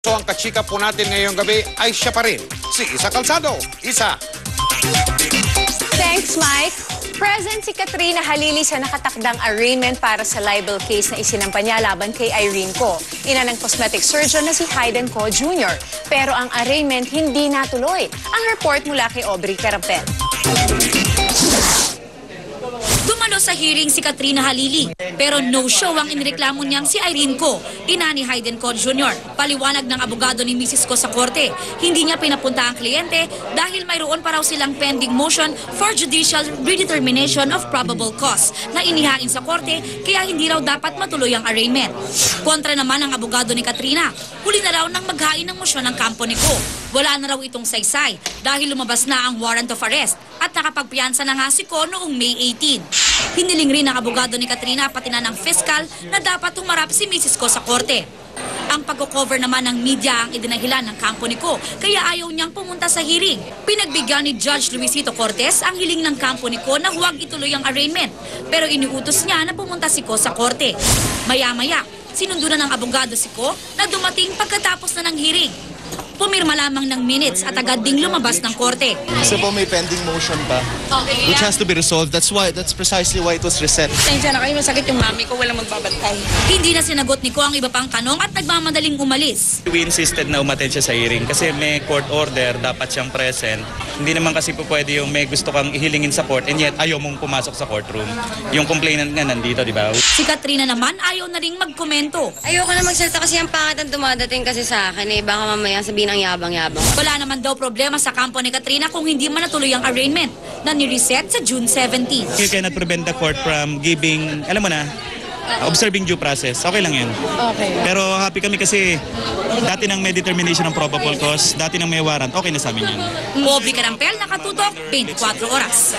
So ang kachika po natin ngayong gabi ay siya pa rin, si Isa Calzado. Isa. Thanks, Mike. Present si Katrina Halili sa nakatakdang arraignment para sa libel case na isinampa niya laban kay Irene Co, ina ng cosmetic surgeon na si Hayden Co Jr. Pero ang arraignment hindi natuloy. Ang report mula kay Aubrey Carampel. Dumalo sa hearing si Katrina Halili, pero no-show ang inireklamo niyang si Irene Co, ina ni Hayden Co Jr. Paliwanag ng abogado ni Mrs. Co sa korte, hindi niya pinapunta ang kliyente dahil mayroon pa raw silang pending motion for judicial redetermination of probable cause na inihain sa korte kaya hindi raw dapat matuloy ang arraignment. Kontra naman ang abogado ni Katrina, huli na raw nang maghain ng motion ng kampo ni Co. Wala na raw itong saysay dahil lumabas na ang warrant of arrest at nakapagpiyansa na nga si Co noong May 18. Hiniling rin ng abogado ni Katrina pati na ng fiscal na dapat humarap si Mrs. Co sa korte. Ang pagko-cover naman ng media ang idinahilan ng kampo ni Co kaya ayaw niyang pumunta sa hearing. Pinagbigyan ni Judge Luisito Cortez ang hiling ng kampo ni Co na huwag ituloy ang arraignment pero iniutos niya na pumunta si Co sa korte. Maya-maya, sinundo na ng abogado si Co na dumating pagkatapos na ng hearing. Pumirma lamang ng minutes at agad ding lumabas ng korte. Kasi po may pending motion pa, which has to be resolved. That's precisely why it was reset. Pasensya na kayo, masakit yung mami ko, walang magbabantay. Hindi na sinagot ni Co ang iba pang tanong at nagmamadaling umalis. We insisted na umattend siya sa hearing kasi may court order, dapat siyang present. Hindi naman kasi po pwede yung may gusto kang ihilingin sa court and yet ayaw mong pumasok sa courtroom. Yung complainant nga nandito, di ba? Si Katrina naman ayaw na ring magkomento. Ayoko na magsalita kasi ang pangit ang dumadating kasi sa akin eh. Baka mamaya sabihin ang yabang-yabang. Wala naman daw problema sa kampo ni Katrina kung hindi man natuloy ang arraignment na ni-reset sa June 17. You cannot prevent the court from giving, alam mo na, observing due process. Okay lang yun. Okay. Pero happy kami kasi dati nang may determination ng probable cause, dati nang may warrant, okay na sa amin yun. Aubrey Carampel, nakatutok, 24 oras.